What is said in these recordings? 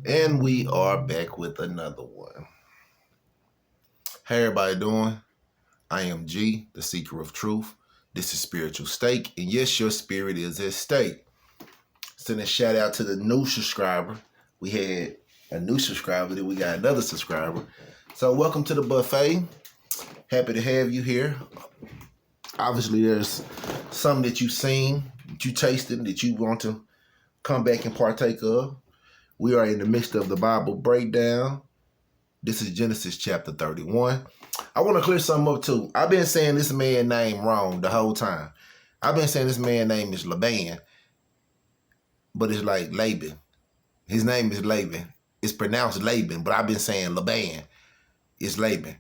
And we are back with another one. Hey, everybody doing? I am G, the seeker of truth. This is Spiritual Stake. And yes, your spirit is at stake. Send a shout out to the new subscriber. We had a new subscriber, then we got another subscriber. So welcome to the buffet. Happy to have you here. Obviously, there's something that you've seen, that you tasted, that you want to come back and partake of. We are in the midst of the Bible breakdown. This is Genesis chapter 31. I want to clear something up too. I've been saying this man's name wrong the whole time. I've been saying this man's name is Laban, but it's like Laban. His name is Laban. It's pronounced Laban, but I've been saying Laban. It's Laban.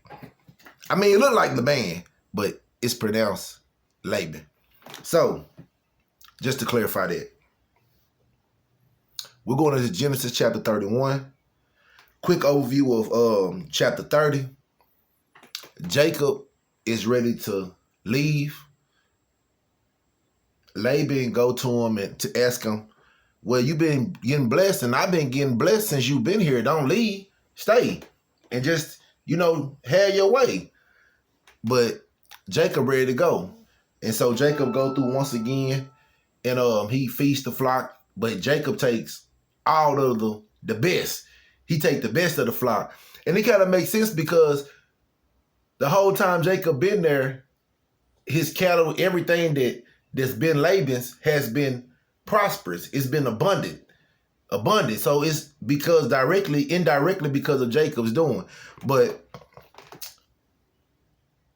I mean, it looked like Laban, but it's pronounced Laban. So, just to clarify that. We're going to Genesis chapter 31. Quick overview of chapter 30. Jacob is ready to leave. Laban go to him and to ask him, well, you've been getting blessed and I've been getting blessed since you've been here. Don't leave. Stay. And just, have your way. But Jacob ready to go. And so Jacob go through once again and he feeds the flock. But Jacob takes all of the best. He take the best of the flock. And it kind of makes sense because the whole time Jacob been there, his cattle, everything that's been Laban's has been prosperous. It's been abundant. So it's because indirectly because of Jacob's doing. But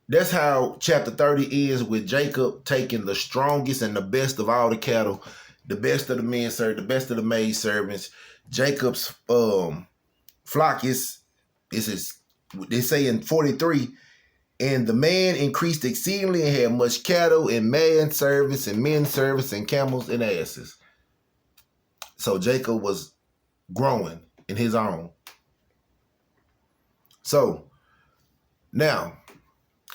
that's how chapter 30 is, with Jacob taking the strongest and the best of all the cattle, the best of the men servants, the best of the maid servants. Jacob's flock is they say in 43, and the man increased exceedingly and had much cattle and man servants and men servants and camels and asses. So Jacob was growing in his own. So now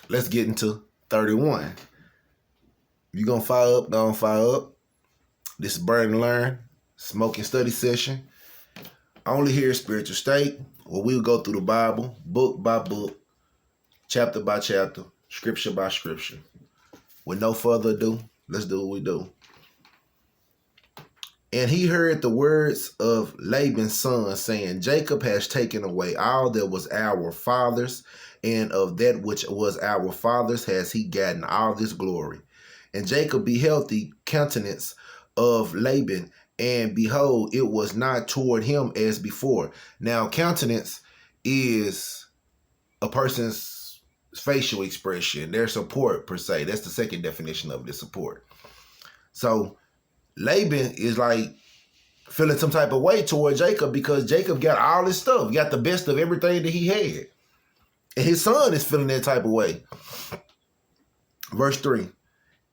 let's get into 31. You're gonna fire up, go on fire up. This is Burn and Learn, smoke and study session. Only here at Spiritual Stake, where we'll go through the Bible, book by book, chapter by chapter, scripture by scripture. With no further ado, let's do what we do. And he heard the words of Laban's son, saying, Jacob has taken away all that was our father's, and of that which was our father's has he gotten all this glory. And Jacob beheld the countenance of Laban, and behold, it was not toward him as before. Now, countenance is a person's facial expression, their support per se. That's the second definition of the support. So Laban is like feeling some type of way toward Jacob because Jacob got all his stuff, got the best of everything that he had. And his son is feeling that type of way. Verse 3,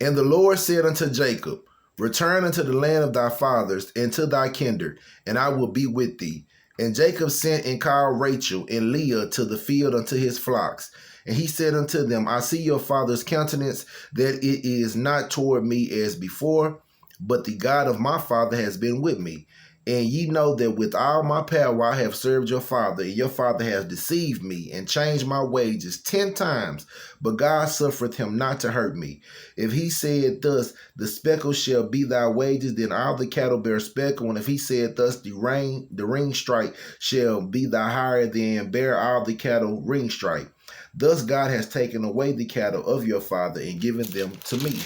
and the Lord said unto Jacob, return unto the land of thy fathers and to thy kindred, and I will be with thee. And Jacob sent and called Rachel and Leah to the field unto his flocks. And he said unto them, I see your father's countenance, that it is not toward me as before, but the God of my father has been with me. And ye know that with all my power I have served your father, and your father has deceived me and changed my wages 10 times, but God suffereth him not to hurt me. If he said thus, the speckle shall be thy wages, then all the cattle bear speckle. And if he said thus, the ring stripe shall be thy hire, then bear all the cattle ring stripe. Thus God has taken away the cattle of your father and given them to me.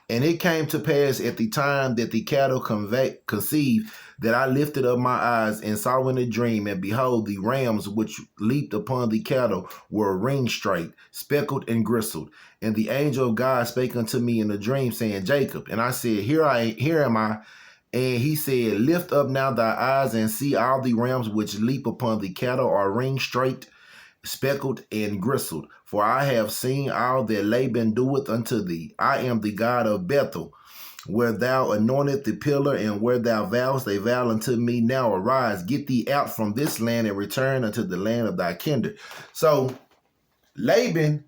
And it came to pass at the time that the cattle conceived, that I lifted up my eyes and saw in a dream, and behold, the rams which leaped upon the cattle were ring-striped, speckled, and gristled. And the angel of God spake unto me in a dream, saying, Jacob. And I said, Here am I. And he said, Lift up now thy eyes and see, all the rams which leap upon the cattle are ring-striped, speckled, and gristled. For I have seen all that Laban doeth unto thee. I am the God of Bethel, where thou anointed the pillar, and where thou vowest a vow unto me. Now arise, get thee out from this land, and return unto the land of thy kindred. So Laban's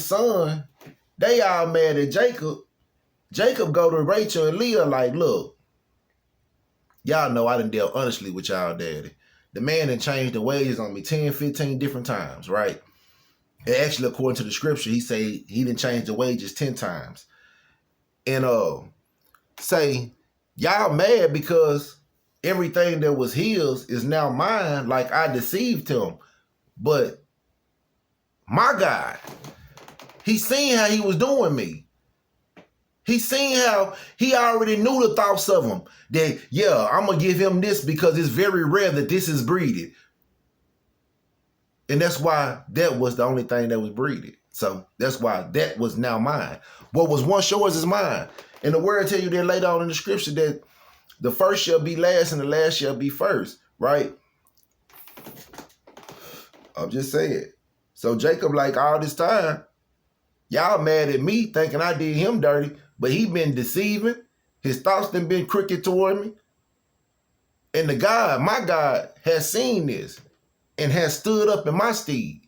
son, they all mad at Jacob. Jacob go to Rachel and Leah like, look, Y'all know I done dealt honestly with y'all daddy. The man done changed the ways on me 10, 15 different times, right? And actually, according to the scripture, he say he done changed the wages 10 times. And say, y'all mad because everything that was his is now mine, like I deceived him. But my God, he seen how he was doing me. He seen how he already knew the thoughts of him. That, yeah, I'm going to give him this because it's very rare that this is breeded. And that's why that was the only thing that was breeded. So that's why that was now mine. What was once yours is mine. And the word tell you there later on in the scripture that the first shall be last and the last shall be first, right? I'm just saying. So Jacob, like all this time, y'all mad at me thinking I did him dirty, but he been deceiving. His thoughts done been crooked toward me. And the God, my God, has seen this and has stood up in my stead.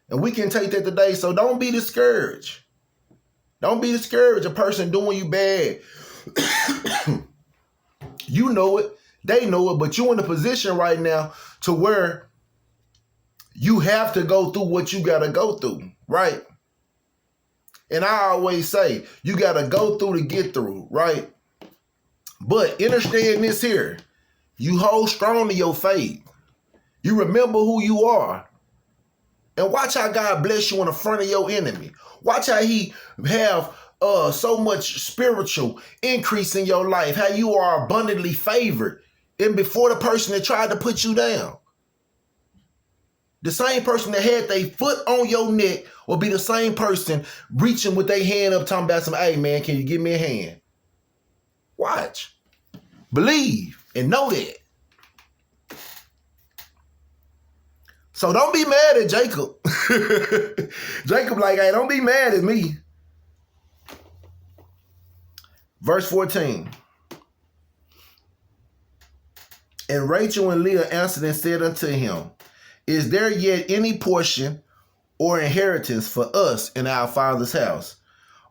And we can take that today, so don't be discouraged. Don't be discouraged, a person doing you bad. You know it, they know it, but you're in a position right now to where you have to go through what you got to go through, right? And I always say, you got to go through to get through, right? But understand this here. You hold strong to your faith. You remember who you are. And watch how God bless you in the front of your enemy. Watch how he have so much spiritual increase in your life. How you are abundantly favored. And before the person that tried to put you down. The same person that had their foot on your neck will be the same person reaching with their hand up talking about some, hey man, can you give me a hand? Watch. Believe and know that. So don't be mad at Jacob. Jacob like, hey, don't be mad at me. Verse 14. And Rachel and Leah answered and said unto him, is there yet any portion or inheritance for us in our father's house?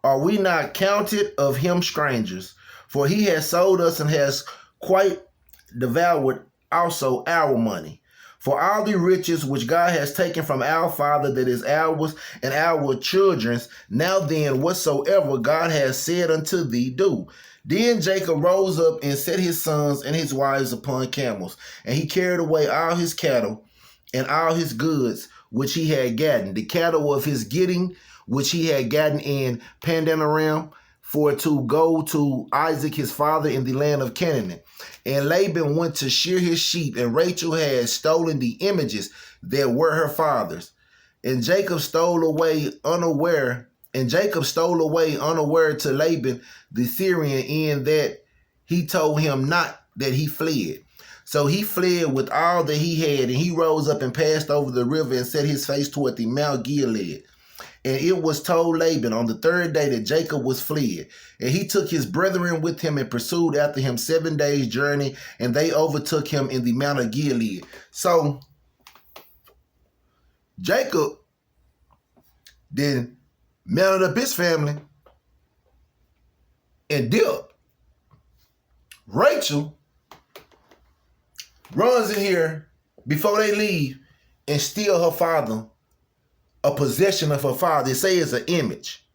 Are we not counted of him strangers? For he has sold us and has quite devoured also our money. For all the riches which God has taken from our father, that is ours and our children's, now then whatsoever God has said unto thee, do. Then Jacob rose up and set his sons and his wives upon camels, and he carried away all his cattle and all his goods which he had gotten, the cattle of his getting which he had gotten in Padanaram, for to go to Isaac his father in the land of Canaan. And Laban went to shear his sheep, and Rachel had stolen the images that were her father's. And Jacob stole away unaware to Laban the Syrian, in that he told him not that he fled. So he fled with all that he had, and he rose up and passed over the river and set his face toward the Mount Gilead. And it was told Laban on the third day that Jacob was fled. And he took his brethren with him and pursued after him 7 days' journey, and they overtook him in the Mount of Gilead. So Jacob then mounted up his family and dipped. Rachel runs in here before they leave and steal her father a possession of her father. They say it's an image.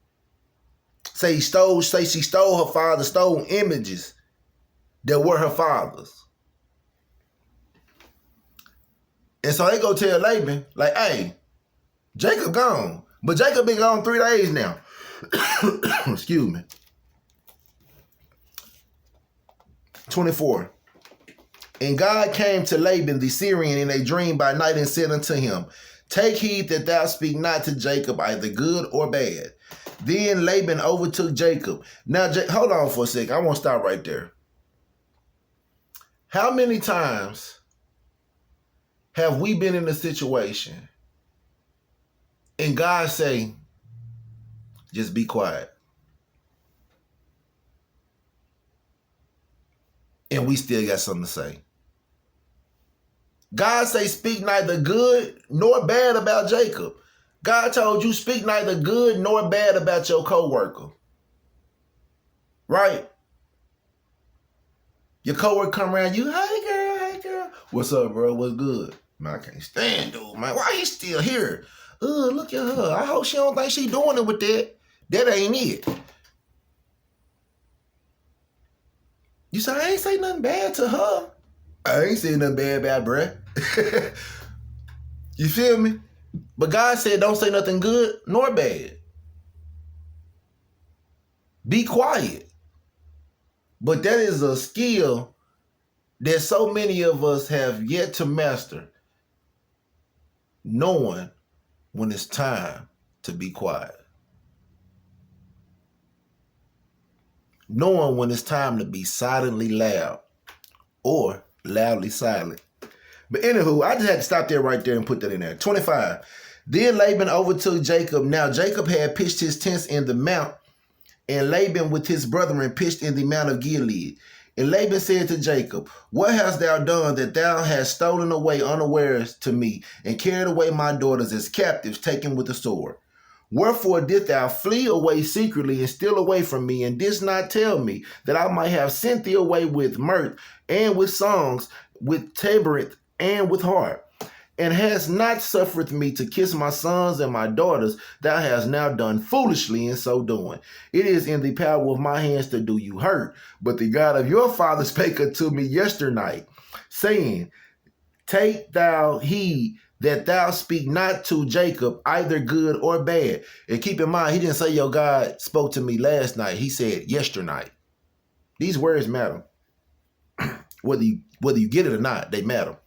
Say she stole her father, stole images that were her father's. And so they go tell Laban, like, hey, Jacob gone. But Jacob been gone 3 days now. Excuse me. 24. And God came to Laban the Syrian in a dream by night and said unto him, take heed that thou speak not to Jacob either good or bad. Then Laban overtook Jacob. Now, hold on for a second. I want to stop right there. How many times have we been in a situation and God say, just be quiet? And we still got something to say. God say, speak neither good nor bad about Jacob. God told you, speak neither good nor bad about your co-worker. Right? Your coworker come around you, hey girl. What's up, bro? What's good? Man, I can't stand dude, man. Why he still here? Look at her. I hope she don't think she doing it with that. That ain't it. You say, I ain't say nothing bad to her. I ain't saying nothing bad about bruh. You feel me? But God said don't say nothing good nor bad. Be quiet. But that is a skill that so many of us have yet to master. Knowing when it's time to be quiet. Knowing when it's time to be silently loud or loudly silent. But anywho, I just had to stop there right there and put that in there. 25. Then Laban overtook Jacob. Now Jacob had pitched his tents in the mount, and Laban with his brethren pitched in the mount of Gilead. And Laban said to Jacob, what hast thou done that thou hast stolen away unawares to me, and carried away my daughters as captives taken with the sword? Wherefore didst thou flee away secretly and steal away from me, and didst not tell me that I might have sent thee away with mirth and with songs, with tabrets and with harp? And hast not suffered me to kiss my sons and my daughters, thou hast now done foolishly in so doing. It is in the power of my hands to do you hurt. But the God of your father spake unto me yesternight, saying, take thou heed that thou speak not to Jacob either good or bad. And keep in mind, he didn't say your God spoke to me last night. He said yesternight. These words matter. Whether you get it or not, they matter.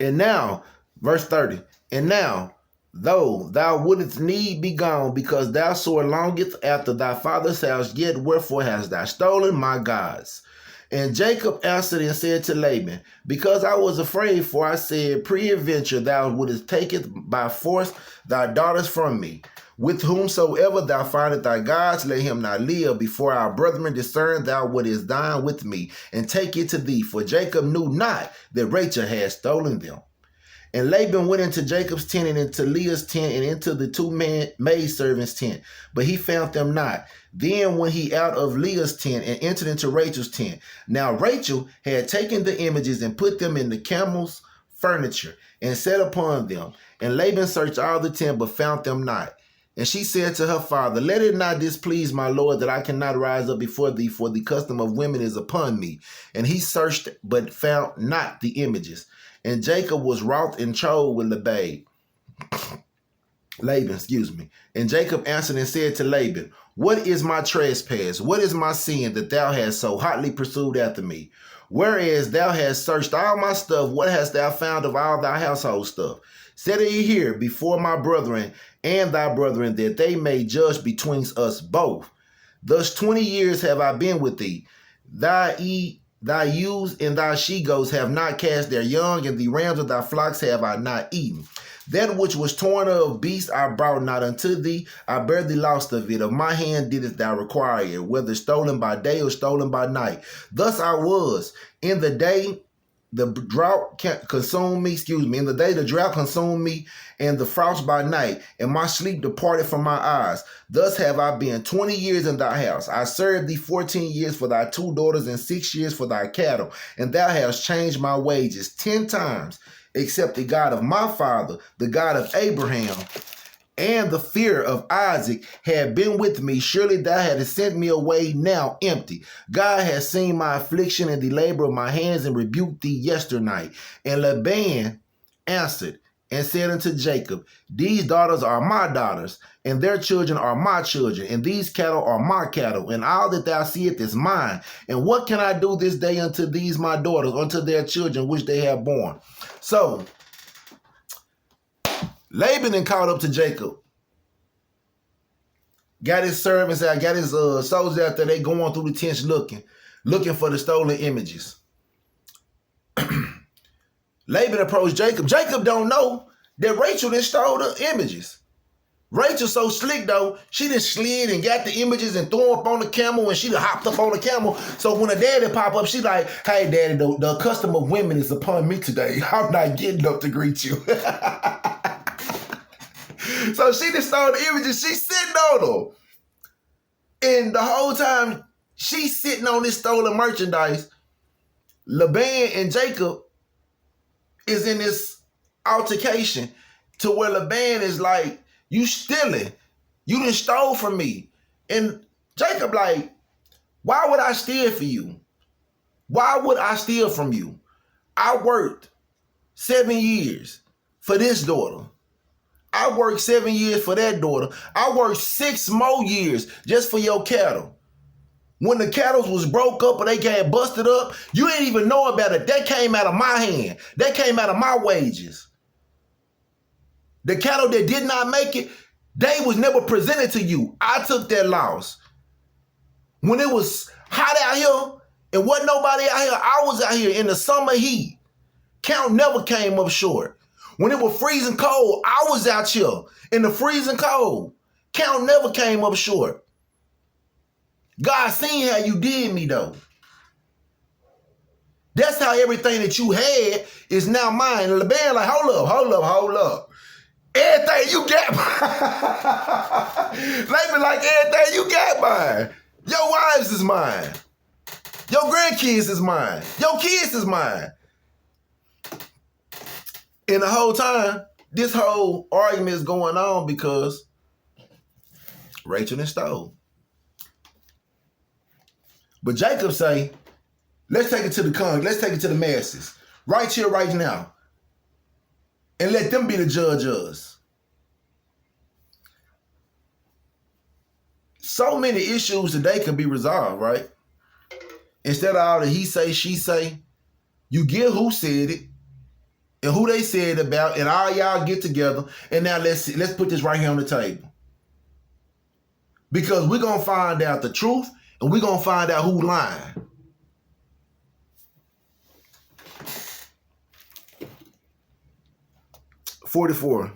And now, verse 30, and now, though thou wouldest need be gone, because thou sore longest after thy father's house, yet wherefore hast thou stolen my gods? And Jacob answered and said to Laban, because I was afraid, for I said, peradventure thou wouldest take it by force thy daughters from me. With whomsoever thou findest thy gods, let him not live. Before our brethren discern thou what is thine with me, and take it to thee. For Jacob knew not that Rachel had stolen them. And Laban went into Jacob's tent and into Leah's tent and into the two maidservants' tent, but he found them not. Then went he out of Leah's tent and entered into Rachel's tent. Now Rachel had taken the images and put them in the camel's furniture and sat upon them. And Laban searched all the tent, but found them not. And she said to her father, let it not displease my lord that I cannot rise up before thee, for the custom of women is upon me. And he searched, but found not the images. And Jacob was wroth and chose with Laban. And Jacob answered and said to Laban, what is my trespass? What is my sin that thou hast so hotly pursued after me? Whereas thou hast searched all my stuff, what hast thou found of all thy household stuff? Set it here before my brethren and thy brethren, that they may judge betwixt us both. Thus 20 years have I been with thee. Thy ewes and thy she-goats have not cast their young, and the rams of thy flocks have I not eaten. That which was torn of beasts I brought not unto thee. I bear the loss of it. Of my hand didst thou require it, whether stolen by day or stolen by night. Thus I was in the day the drought consumed me, in the day the drought consumed me, and the frost by night, and my sleep departed from my eyes. Thus have I been 20 years in thy house. I served thee 14 years for thy 2 daughters, and 6 years for thy cattle, and thou hast changed my wages 10 times, except the God of my father, the God of Abraham, and the fear of Isaac had been with me. Surely thou hadst sent me away now empty. God has seen my affliction and the labor of my hands, and rebuked thee yesternight. And Laban answered and said unto Jacob, these daughters are my daughters, and their children are my children, and these cattle are my cattle, and all that thou seest is mine. And what can I do this day unto these my daughters, unto their children which they have borne? So Laban then called up to Jacob, got his servants out, got his soldiers out there. They going through the tents looking for the stolen images. Laban approached Jacob. Jacob don't know that Rachel done stole the images. Rachel so slick though, she just slid and got the images and threw them up on the camel, and she done hopped up on the camel. So when her daddy pop up, she like, hey daddy, the custom of women is upon me today. I'm not getting up to greet you. So she just stole the images. She's sitting on them. And the whole time, She's sitting on this stolen merchandise. Laban and Jacob is in this altercation to where Laban is like, you stealing. You done stole from me. And Jacob like, why would I steal for you? Why would I steal from you? I worked 7 years for this daughter. I worked 7 years for that daughter. I worked 6 more years just for your cattle. When the cattle was broke up or they got busted up, you didn't even know about it. That came out of my hand. That came out of my wages. The cattle that did not make it, they was never presented to you. I took that loss. When it was hot out here and wasn't nobody out here, I was out here in the summer heat. Count never came up short. When it was freezing cold, I was out here in the freezing cold. Count never came up short. God seen how you did me though. That's how everything that you had is now mine. And Laban like, hold up. Everything you got mine. Laban like, everything you got mine. Your wives is mine. Your grandkids is mine. Your kids is mine. And the whole time, this whole argument is going on because Rachel and stole. But Jacob say, let's take it to the let's take it to the masses. Right here, right now. And let them be the judge of us. So many issues today can be resolved, right? Instead of all the he say, she say, you get who said it and who they said about, and all y'all get together, and now let's put this right here on the table. Because we're going to find out the truth, and we're going to find out who lying. "44.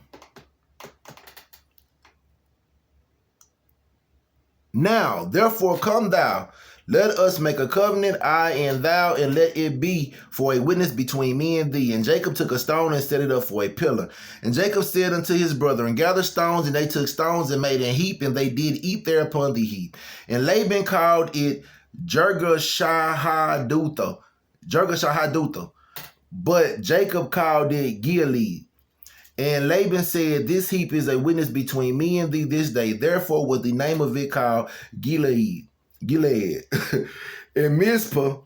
Now, therefore, come thou, let us make a covenant, I and thou, and let it be for a witness between me and thee. And Jacob took a stone and set it up for a pillar. And Jacob said unto his brethren, gather stones, and they took stones and made a heap, and they did eat there upon the heap. And Laban called it Jergashahadutha, but Jacob called it Gilead. And Laban said, this heap is a witness between me and thee this day. Therefore was the name of it called Gilead. And Mizpah,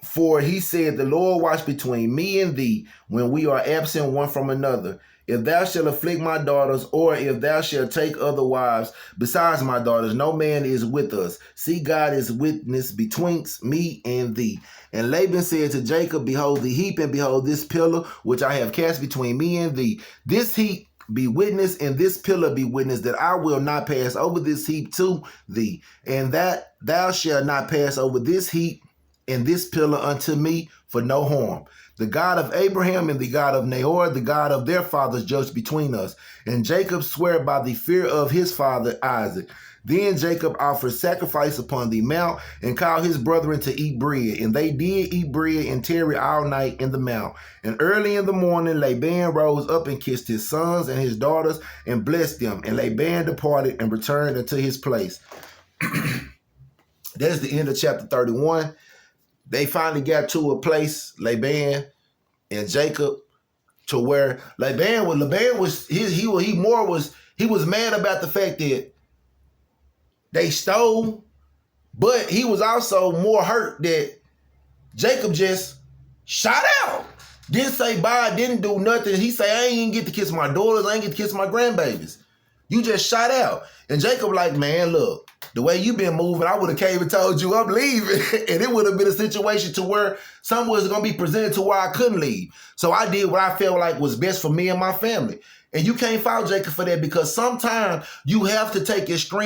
for he said, the Lord watch between me and thee when we are absent one from another. If thou shalt afflict my daughters, or if thou shalt take other wives besides my daughters, no man is with us. See, God is witness betwixt me and thee. And Laban said to Jacob, behold the heap, and behold this pillar, which I have cast between me and thee. This heap be witness, and this pillar be witness, that I will not pass over this heap to thee, and that thou shalt not pass over this heap and this pillar unto me for no harm. The God of Abraham and the God of Nahor, the God of their fathers, judged between us. And Jacob sware by the fear of his father Isaac. Then Jacob offered sacrifice upon the mount, and called his brethren to eat bread. And they did eat bread and tarry all night in the mount. And early in the morning Laban rose up and kissed his sons and his daughters and blessed them. And Laban departed and returned unto his place. That's the end of chapter 31. They finally got to a place, Laban and Jacob, to where Laban was mad about the fact that they stole, but he was also more hurt that Jacob just shot out. Didn't say bye, didn't do nothing. He say, I ain't even get to kiss my daughters, I ain't get to kiss my grandbabies. You just shot out. And Jacob like, man, look, the way you been moving, I would have came and told you I'm leaving. And it would have been a situation to where something was going to be presented to where I couldn't leave. So I did what I felt like was best for me and my family. And you can't fault Jacob for that, because sometimes you have to take extreme